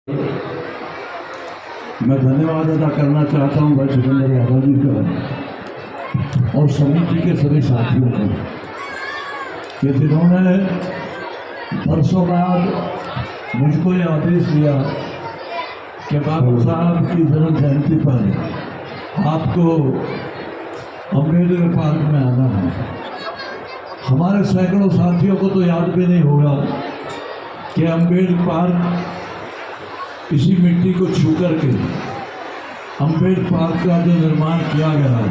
मैं धन्यवाद अदा करना चाहता हूँ भाई सुरेंद्र यादव जी का और समिति के सभी साथियों का कि जिन्होंने बरसों बाद मुझको ये आदेश दिया कि बाबा साहब की जन्म जयंती पर आपको अम्बेडकर पार्क में आना है। हमारे सैकड़ों साथियों को तो याद भी नहीं होगा कि अम्बेडकर पार्क इसी मिट्टी को छू करके अम्बेडकर पार्क का जो निर्माण किया गया है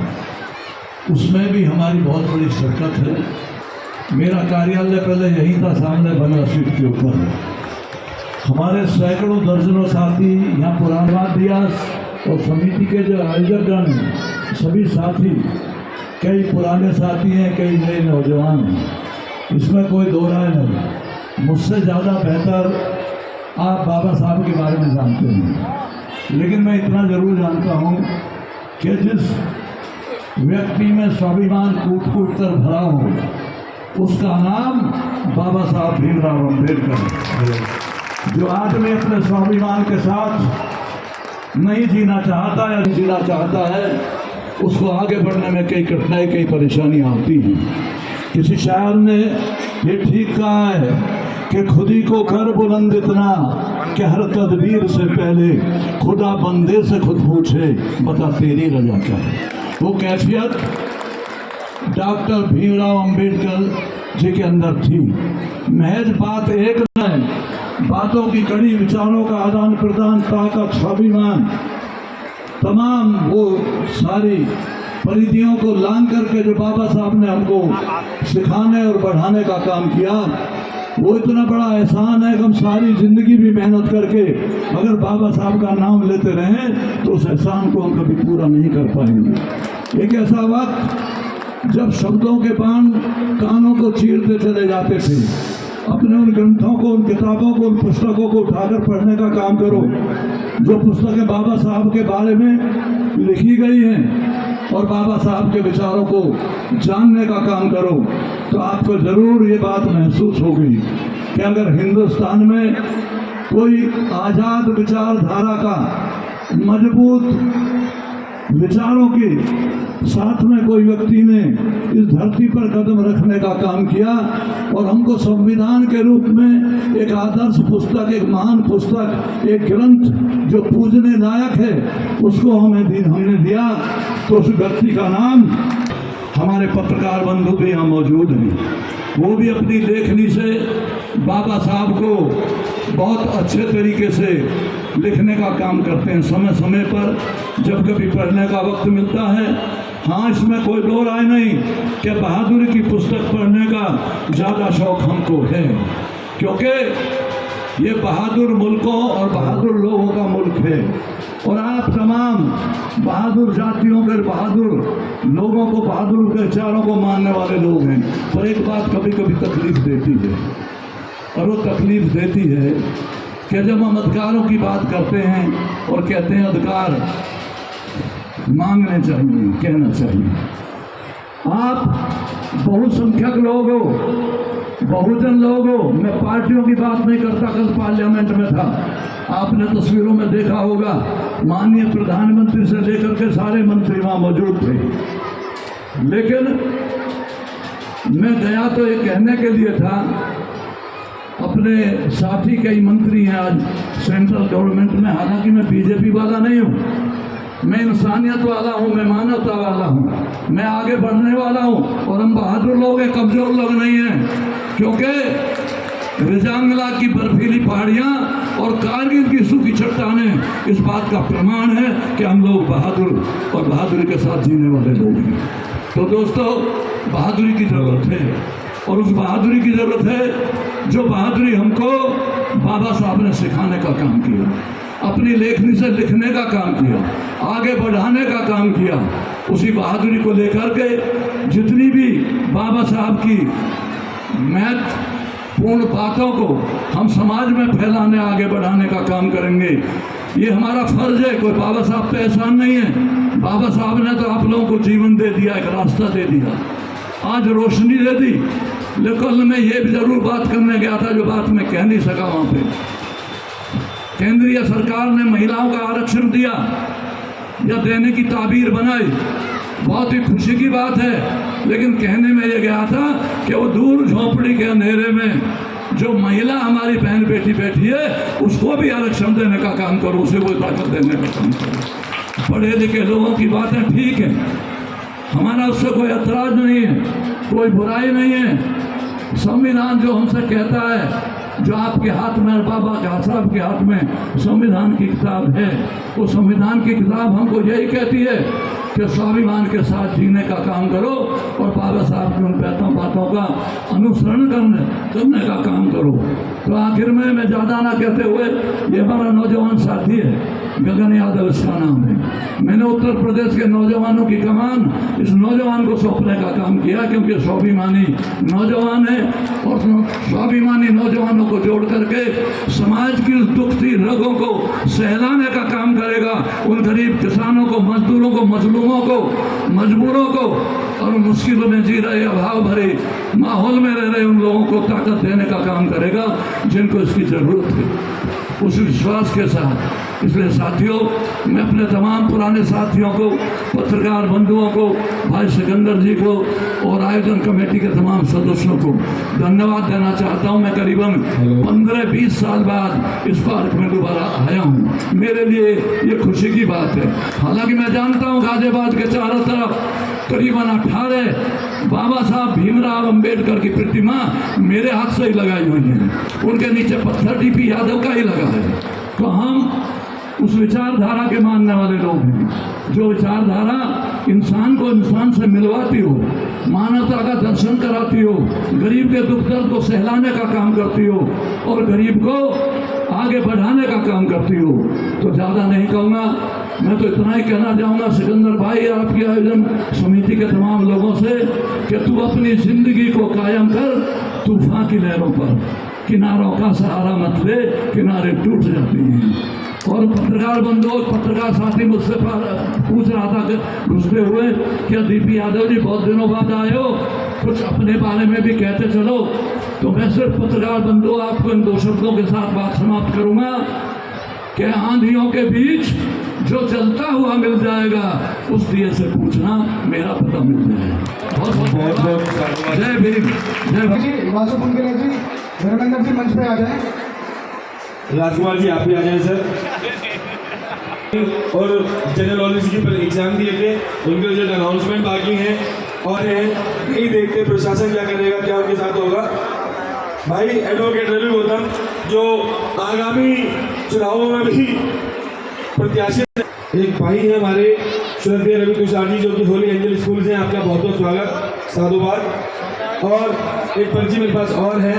उसमें भी हमारी बहुत बड़ी शिरकत है। मेरा कार्यालय पहले यही था, सामने बंगला स्ट्रीट के ऊपर। हमारे सैकड़ों दर्जनों साथी यहाँ पुराना दिया और समिति के जो आयोजकगण हैं सभी साथी, कई पुराने साथी हैं, कई नए नौजवान हैं, इसमें कोई दो राय नहीं। मुझसे ज़्यादा बेहतर आप बाबा साहब के बारे में जानते हैं, लेकिन मैं इतना ज़रूर जानता हूँ कि जिस व्यक्ति में स्वाभिमान कूट कूट कर भरा हो उसका नाम बाबा साहब भीमराव अम्बेडकर। जो आदमी अपने स्वाभिमान के साथ नहीं जीना चाहता या जीना चाहता है उसको आगे बढ़ने में कई कठिनाई, कई परेशानियाँ आती हैं। किसी शायर ने ये ठीक कहा है कि खुदी को कर बुलंद इतना कि हर तदबीर से पहले खुदा बंदे से खुद पूछे बता तेरी रजा क्या है। वो कैफियत डॉक्टर भीमराव अम्बेडकर जी के अंदर थी। महज बात एक है, बातों की कड़ी, विचारों का आदान प्रदान, ताकत, स्वाभिमान, तमाम वो सारी परिधियों को लांग करके जो बाबा साहब ने हमको सिखाने और बढ़ाने का काम किया, वो इतना बड़ा एहसान है कि हम सारी ज़िंदगी भी मेहनत करके अगर बाबा साहब का नाम लेते रहें तो उस एहसान को हम कभी पूरा नहीं कर पाएंगे। एक ऐसा वक्त जब शब्दों के बाण कानों को चीरते चले जाते थे। अपने उन ग्रंथों को, उन किताबों को, उन पुस्तकों को उठाकर पढ़ने का काम करो जो पुस्तकें बाबा साहब के बारे में लिखी गई हैं और बाबा साहब के विचारों को जानने का काम करो तो आपको ज़रूर ये बात महसूस होगी कि अगर हिंदुस्तान में कोई आज़ाद विचारधारा का, मजबूत विचारों के साथ में कोई व्यक्ति ने इस धरती पर कदम रखने का काम किया और हमको संविधान के रूप में एक आदर्श पुस्तक, एक महान पुस्तक, एक ग्रंथ जो पूजने लायक है उसको हमने दिया, तो उस व्यक्ति का नाम, हमारे पत्रकार बंधु भी यहाँ मौजूद हैं, वो भी अपनी लेखनी से बाबा साहब को बहुत अच्छे तरीके से लिखने का काम करते हैं। समय समय पर जब कभी पढ़ने का वक्त मिलता है, हाँ इसमें कोई दो राय नहीं कि बहादुरी की पुस्तक पढ़ने का ज़्यादा शौक़ हमको है, क्योंकि ये बहादुर मुल्कों और बहादुर लोगों का मुल्क है और आप तमाम बहादुर जातियों के, बहादुर लोगों को, बहादुर के विचारों को मानने वाले लोग हैं। पर एक बात कभी कभी तकलीफ देती है, और वो तकलीफ देती है कि जब हम अधिकारों की बात करते हैं और कहते हैं अधिकार मांगने चाहिए, कहना चाहिए। आप बहुसंख्यक लोग हो, बहुजन लोग हो, मैं पार्टियों की बात नहीं करता। कल पार्लियामेंट में था, आपने तस्वीरों में देखा होगा, माननीय प्रधानमंत्री से लेकर के सारे मंत्री वहाँ मौजूद थे। लेकिन मैं गया तो ये कहने के लिए था, अपने साथी कई मंत्री हैं आज सेंट्रल गवर्नमेंट में, हालांकि मैं बीजेपी वाला नहीं हूँ, मैं इंसानियत वाला हूँ, मैं मानवता वाला हूँ, मैं आगे बढ़ने वाला हूँ और हम बहादुर लोग हैं, कमज़ोर लोग नहीं हैं। क्योंकि रिजांगला की बर्फीली पहाड़ियाँ और कारगिल की सूखी चट्टानें इस बात का प्रमाण है कि हम लोग बहादुर और बहादुरी के साथ जीने वाले लोग हैं। तो दोस्तों, बहादुरी की ज़रूरत है और उस बहादुरी की ज़रूरत है जो बहादुरी हमको बाबा साहब ने सिखाने का काम किया, अपनी लेखनी से लिखने का काम किया, आगे बढ़ाने का काम किया। उसी बहादुरी को लेकर के जितनी भी बाबा साहब की महत्वपूर्ण बातों को हम समाज में फैलाने, आगे बढ़ाने का काम करेंगे। ये हमारा फर्ज है, कोई बाबा साहब पे एहसान नहीं है। बाबा साहब ने तो आप लोगों को जीवन दे दिया, एक रास्ता दे दिया, आज रोशनी दे दी। लेकिन मैं ये भी ज़रूर बात करने गया था जो बात मैं कह नहीं सका वहाँ पे, केंद्रीय सरकार ने महिलाओं का आरक्षण दिया या देने की ताबीर बनाई, बहुत ही खुशी की बात है। लेकिन कहने में ये गया था कि वो दूर झोंपड़ी के अंधेरे में जो महिला हमारी बहन बेटी बैठी है उसको भी आरक्षण देने का काम करो, उसे वो ताकत देने का काम करो। पढ़े लिखे लोगों की बातें ठीक है, हमारा उससे कोई एतराज नहीं है, कोई बुराई नहीं है। संविधान जो हमसे कहता है, जो आपके हाथ में, बाबा साहब के हाथ में संविधान की किताब है, वो संविधान की किताब हमको यही कहती है कि स्वाभिमान के साथ जीने का काम करो और बाबा साहब की उन बातों का अनुसरण करने का काम करो। तो आखिर में मैं ज़्यादा ना कहते हुए, ये हमारा नौजवान साथी है गगन यादव, इसका नाम है। मैंने उत्तर प्रदेश के नौजवानों की कमान इस नौजवान को सौंपने का काम किया, क्योंकि स्वाभिमानी नौजवान है और स्वाभिमानी नौजवानों को जोड़ करके समाज की उस दुखती रगों को सहलाने का काम करेगा। उन गरीब किसानों को, मजदूरों को, मजलूमों को, मजबूरों को और मुश्किलों में जी रहे, अभाव भरे माहौल में रह रहे उन लोगों को ताकत देने का काम करेगा जिनको इसकी ज़रूरत है, उस विश्वास के साथ। इसलिए साथियों, मैं अपने तमाम पुराने साथियों को, पत्रकार बंधुओं को, भाई सिकंदर जी को और आयोजन कमेटी के तमाम सदस्यों को धन्यवाद देना चाहता हूं। मैं करीबन 15-20 साल बाद इस पार्क में दोबारा आया हूं, मेरे लिए ये खुशी की बात है। हालांकि मैं जानता हूं गाजियाबाद के चारों तरफ करीबन 18 बाबा साहब भीमराव अंबेडकर की प्रतिमा मेरे हाथ से ही लगाई हुई है, उनके नीचे पत्थर डीपी यादव का ही लगा है। तो हम उस विचारधारा के मानने वाले लोग हैं, जो विचारधारा इंसान को इंसान से मिलवाती हो, मानवता का दर्शन कराती हो, गरीब के दुख दर्द को सहलाने का काम करती हो और गरीब को आगे बढ़ाने का काम करती हो। तो ज़्यादा नहीं कहूँगा, मैं तो इतना ही कहना चाहूँगा सिकंदर भाई, आपकी आयोजन समिति के तमाम लोगों से कि तू अपनी ज़िंदगी को कायम कर तूफान की लहरों पर, किनारों का सहारा मत ले, किनारे टूट जाती हैं। और पत्रकार बंधु, पत्रकार साथी मुझसे पूछ रहा था घुसते हुए, क्या डीपी यादव जी बहुत दिनों बाद आए हो, कुछ अपने बारे में भी कहते चलो। तो मैं सिर्फ पत्रकार बंधु आपको इन 2 शब्दों के साथ बात समाप्त करूंगा कि आंधियों के बीच जो चलता हुआ मिल जाएगा, उस दिए से पूछना, मेरा पता मिल जाएगा। बहुत बहुत जय भीम, जय भीम। वासुपुंगला जी, धर्मेंद्र जी मंच पे आ जाए। राजकुमार जी आप भी आ जाए सर। और जनरल नॉलेज की एग्जाम दिए थे, उनके रिजल्ट अनाउंसमेंट बाकी हैं और यही देखते प्रशासन क्या करेगा, क्या उनके साथ होगा। भाई एडवोकेट रवि गौतम जो आगामी चुनावों में भी प्रत्याशी, एक भाई है हमारे श्रद्धेय रवि तुषार जी, जो कि होली एंजल स्कूल से, आपका बहुत बहुत स्वागत, साधुवाद। और एक पर्ची मेरे पास और है।